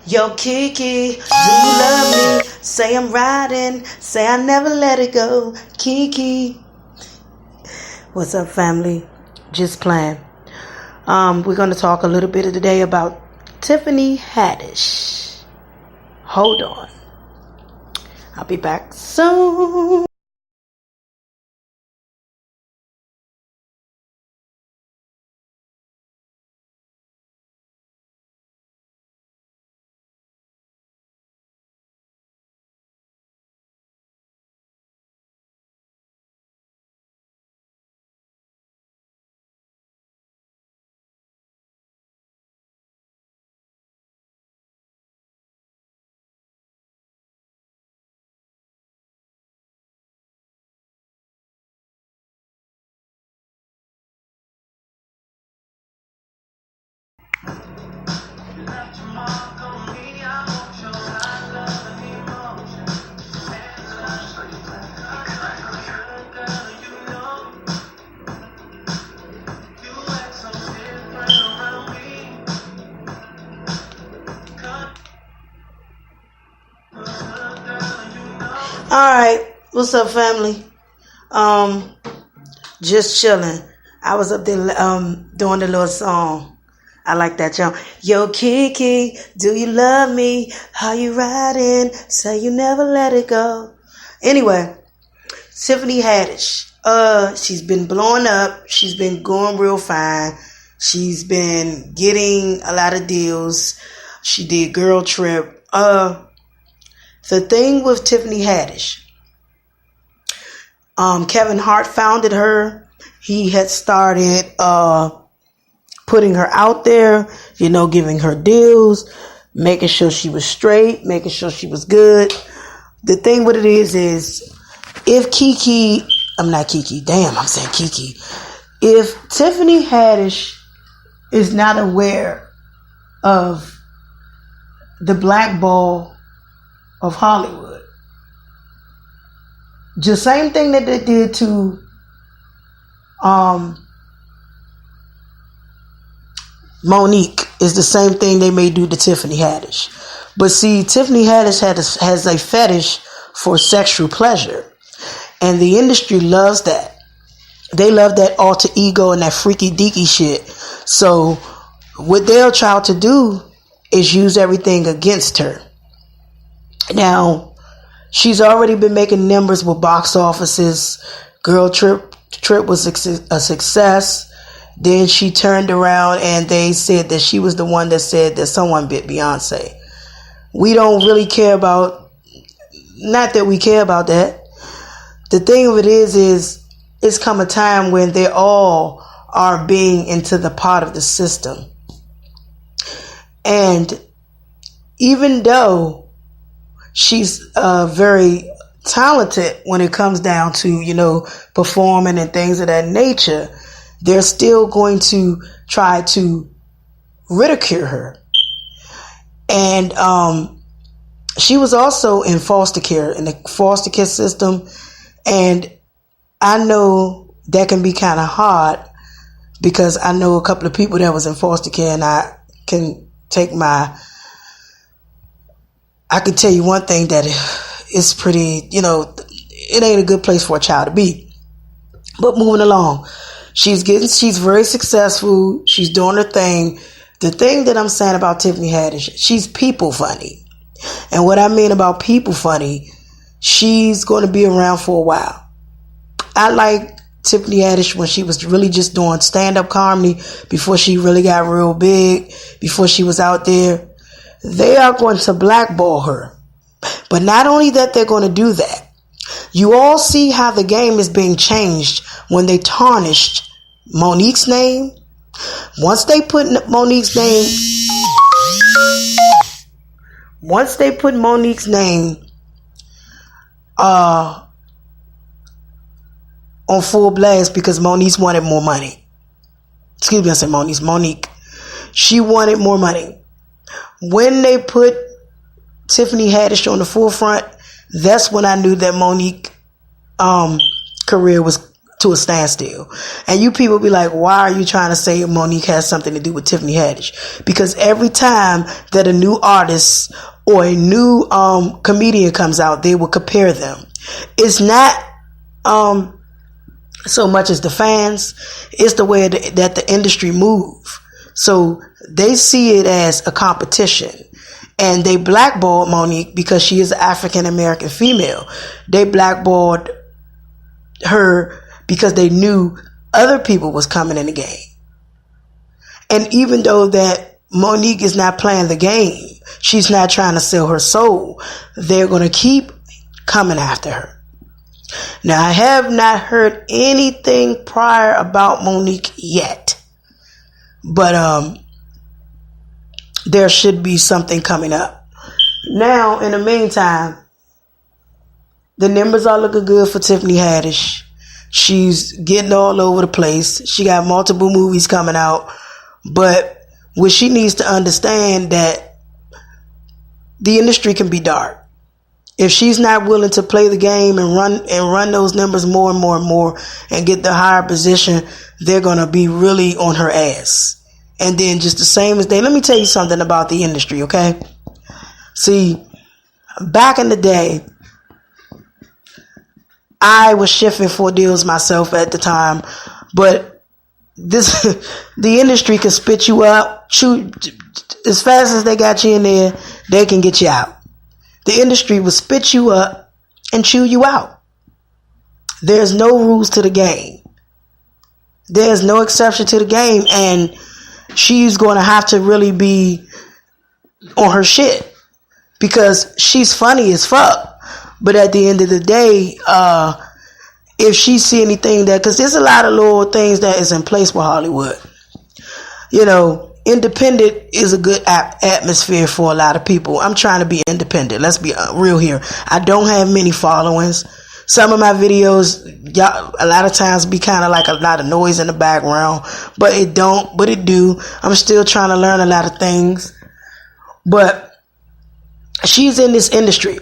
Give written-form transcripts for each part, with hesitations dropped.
Yo, Kiki, do you love me? Say I'm riding. Say I never let it go. Kiki. What's up, family? Just playing. We're going to talk a little bit today about Tiffany Haddish. Hold on. I'll be back soon. Alright, what's up, family? Just chilling. I was up there doing the little song. I like that jump. Yo, Kiki, do you love me? How you riding? Say you never let it go. Anyway, Tiffany Haddish. She's been blowing up. She's been going real fine. She's been getting a lot of deals. She did Girl Trip. The thing with Tiffany Haddish, Kevin Hart founded her. He had started putting her out there, giving her deals, making sure she was straight, making sure she was good. The thing with it is if Kiki, I'm not Kiki, damn, I'm saying Kiki. If Tiffany Haddish is not aware of the black ball of Hollywood, the same thing that they did to moNique is the same thing they may do to Tiffany Haddish. But see, Tiffany Haddish has a fetish for sexual pleasure, and the industry loves that. They love that alter ego and that freaky deaky shit. So what they'll try to do is use everything against her. Now, she's already been making numbers with box offices. Girl Trip was a success. Then she turned around and they said that she was the one that said that someone bit Beyonce. We don't really care about, not that we care about that. The thing of it is it's come a time when they all are being into the part of the system. And even though she's very talented when it comes down to, performing and things of that nature, they're still going to try to ridicule her. And she was also in foster care, in the foster care system. And I know that can be kind of hard because I know a couple of people that was in foster care, and I can tell you one thing, that it's pretty, it ain't a good place for a child to be. But moving along, she's very successful. She's doing her thing. The thing that I'm saying about Tiffany Haddish, she's people funny. And what I mean about people funny, she's going to be around for a while. I like Tiffany Haddish when she was really just doing stand-up comedy, before she really got real big, before she was out there. They are going to blackball her. But not only that, they're going to do that. You all see how the game is being changed when they tarnished moNique's name. Once they put moNique's name on full blast, because moNique wanted more money. Excuse me, I said moNique. She wanted more money. When they put Tiffany Haddish on the forefront, that's when I knew that moNique career was to a standstill. And you people be like, why are you trying to say moNique has something to do with Tiffany Haddish? Because every time that a new artist or a new comedian comes out, they will compare them. It's not so much as the fans, it's the way that the industry move. So they see it as a competition. And they blackballed moNique because she is an African American female. They blackballed her because they knew other people was coming in the game. And even though that moNique is not playing the game, she's not trying to sell her soul, they're going to keep coming after her. Now, I have not heard anything prior about moNique yet, but there should be something coming up. Now, in the meantime, the numbers are looking good for Tiffany Haddish. She's getting all over the place. She got multiple movies coming out, but what she needs to understand that the industry can be dark. If she's not willing to play the game and run those numbers more and more and more and get the higher position, they're going to be really on her ass. And then just the same as let me tell you something about the industry, okay? See, back in the day, I was shifting for deals myself at the time, but the industry can spit you up, chew, as fast as they got you in there, they can get you out. The industry will spit you up and chew you out. There's no rules to the game. There's no exception to the game, and she's going to have to really be on her shit because she's funny as fuck. But at the end of the day, if she see anything because there's a lot of little things that is in place with Hollywood. You know, independent is a good atmosphere for a lot of people. I'm trying to be independent. Let's be real here. I don't have many followings. Some of my videos, a lot of times be kind of like a lot of noise in the background, but it do. I'm still trying to learn a lot of things, but she's in this industry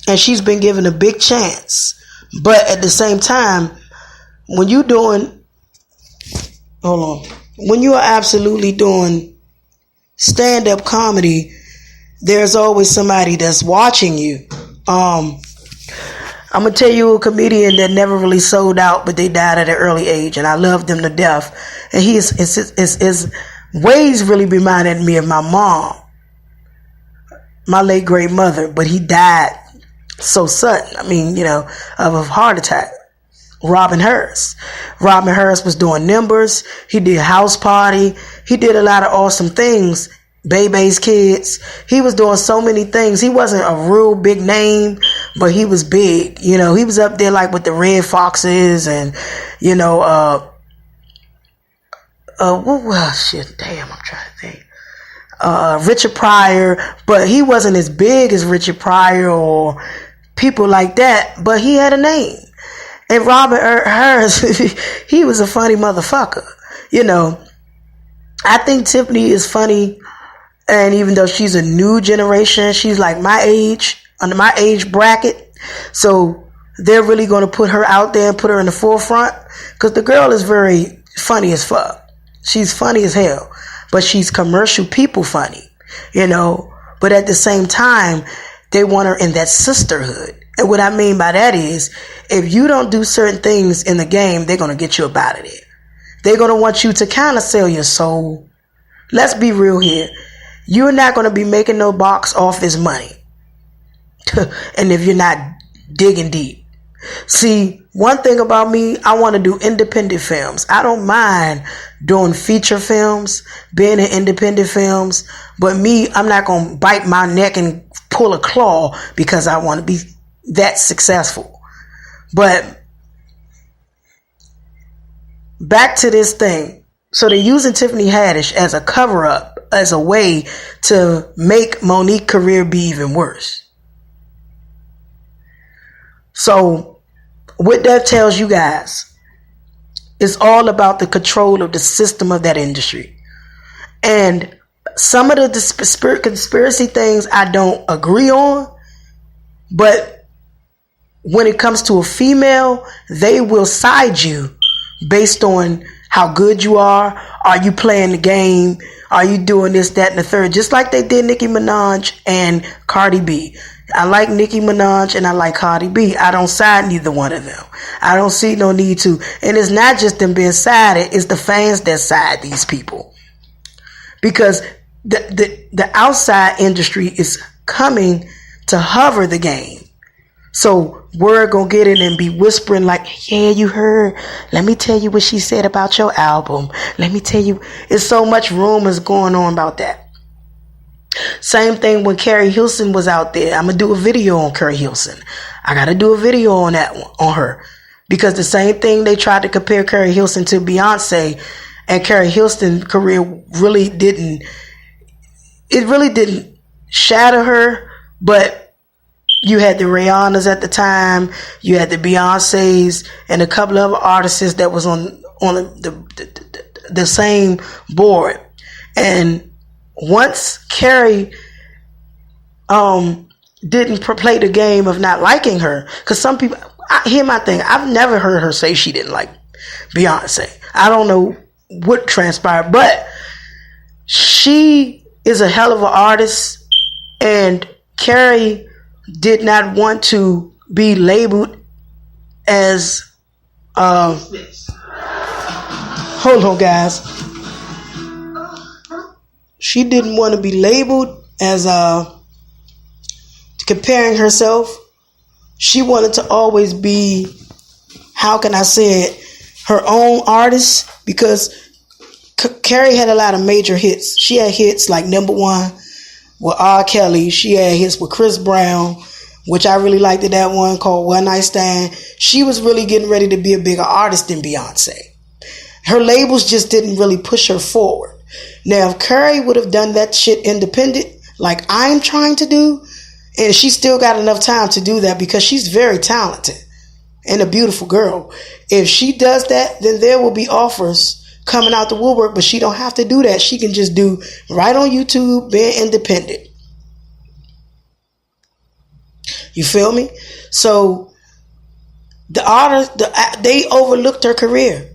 and she's been given a big chance. But at the same time, when you are absolutely doing stand-up comedy, there's always somebody that's watching you. I'm going to tell you a comedian that never really sold out, but they died at an early age, and I loved them to death. And his ways really reminded me of my mom, my late great mother, but he died so sudden. I mean, of a heart attack. Robin Harris. Robin Harris was doing numbers. He did House Party. He did a lot of awesome things. Bebe's Kids. He was doing so many things. He wasn't a real big name, but he was big. He was up there like with the Red Foxes and, shit, damn, I'm trying to think. Richard Pryor, but he wasn't as big as Richard Pryor or people like that, but he had a name. And Robin Harris, he was a funny motherfucker. I think Tiffany is funny. And even though she's a new generation, she's like my age, under my age bracket. So they're really going to put her out there and put her in the forefront. Because the girl is very funny as fuck. She's funny as hell. But she's commercial people funny, But at the same time, they want her in that sisterhood. And what I mean by that is, if you don't do certain things in the game, they're going to get you up out of there. They're going to want you to kind of sell your soul. Let's be real here. You're not going to be making no box office money. And if you're not digging deep. See, one thing about me, I want to do independent films. I don't mind doing feature films, being in independent films. But me, I'm not going to bite my neck and pull a claw because I want to be that successful. But back to this thing. So they're using Tiffany Haddish as a cover-up, as a way to make moNique's career be even worse. So what that tells you guys, it's all about the control of the system of that industry. And some of the conspiracy things I don't agree on, but when it comes to a female, they will side you based on how good you are. Are you playing the game? Are you doing this, that, and the third? Just like they did Nicki Minaj and Cardi B. I like Nicki Minaj and I like Cardi B. I don't side neither one of them. I don't see no need to. And it's not just them being sided. It's the fans that side these people. Because the outside industry is coming to hover the game. So we're going to get in and be whispering like, yeah, you heard. Let me tell you what she said about your album. Let me tell you. It's so much rumors going on about that. Same thing when Carrie Hilson was out there. I'm going to do a video on Carrie Hilson. I got to do a video on that one, on her. Because the same thing, they tried to compare Carrie Hilson to Beyonce. And Carrie Hilson's career really didn't shatter her. But you had the Rihannas at the time. You had the Beyoncés and a couple of other artists that was on the same board. And once Carrie didn't play the game of not liking her, because some people, hear my thing, I've never heard her say she didn't like Beyonce. I don't know what transpired, but she is a hell of an artist, and Carrie did not want to be labeled as hold on guys, she didn't want to be labeled as comparing herself. She wanted to always be, how can I say it, her own artist, because Carrie had a lot of major hits. She had hits like number one with R. Kelly. She had hits with Chris Brown, which I really liked that one called One Night Stand. She was really getting ready to be a bigger artist than Beyonce. Her labels just didn't really push her forward. Now, if Carrie would have done that shit independent, like I'm trying to do, and she still got enough time to do that because she's very talented and a beautiful girl. If she does that, then there will be offers coming out the woodwork, but she don't have to do that. She can just do right on YouTube, being independent. You feel me? So the artist, they overlooked her career.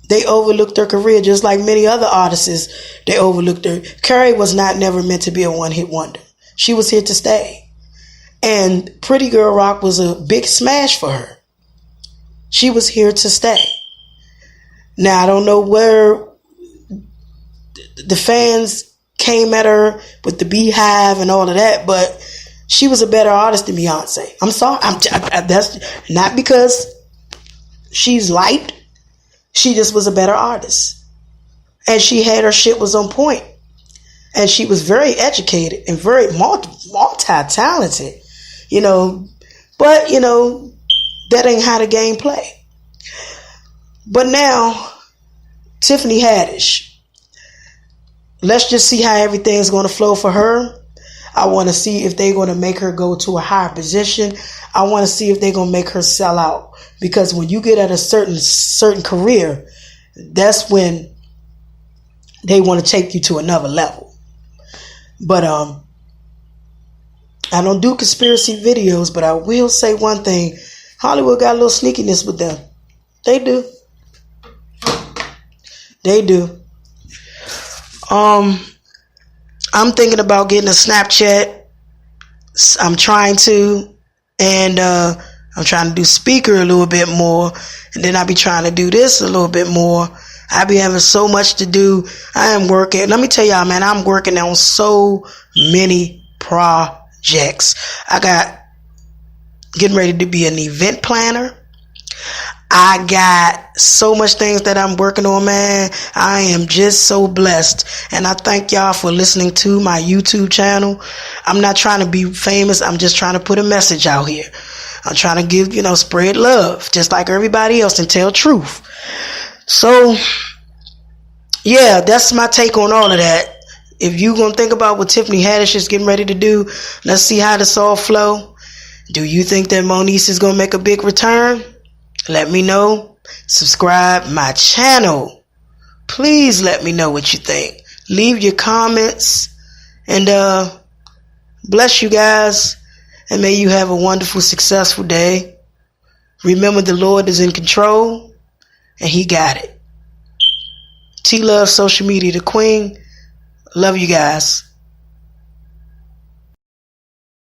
They overlooked her career just like many other artists. They overlooked her. Carrie was never meant to be a one-hit wonder. She was here to stay. And Pretty Girl Rock was a big smash for her. She was here to stay. Now, I don't know where the fans came at her with the Beehive and all of that, but she was a better artist than Beyonce. I'm sorry. That's not because she's light. She just was a better artist. And she had her shit was on point. And she was very educated and very multi-talented, you know. But, you know, that ain't how the game play. But now, Tiffany Haddish. Let's just see how everything's going to flow for her. I want to see if they're going to make her go to a higher position. I want to see if they're going to make her sell out. Because when you get at a certain career, that's when they want to take you to another level. But I don't do conspiracy videos, but I will say one thing. Hollywood got a little sneakiness with them. They do. They do. I'm thinking about getting a Snapchat. I'm trying to. And I'm trying to do speaker a little bit more. And then I'll be trying to do this a little bit more. I be having so much to do. I am working. Let me tell y'all, man, I'm working on so many projects. I got getting ready to be an event planner. I got so much things that I'm working on, man. I am just so blessed. And I thank y'all for listening to my YouTube channel. I'm not trying to be famous. I'm just trying to put a message out here. I'm trying to give, spread love just like everybody else and tell truth. So, yeah, that's my take on all of that. If you going to think about what Tiffany Haddish is getting ready to do, let's see how this all flow. Do you think that moNique is going to make a big return? Let me know. Subscribe my channel. Please let me know what you think. Leave your comments. And bless you guys. And may you have a wonderful, successful day. Remember, the Lord is in control. and he got it. T Love Social Media, the queen. Love you guys.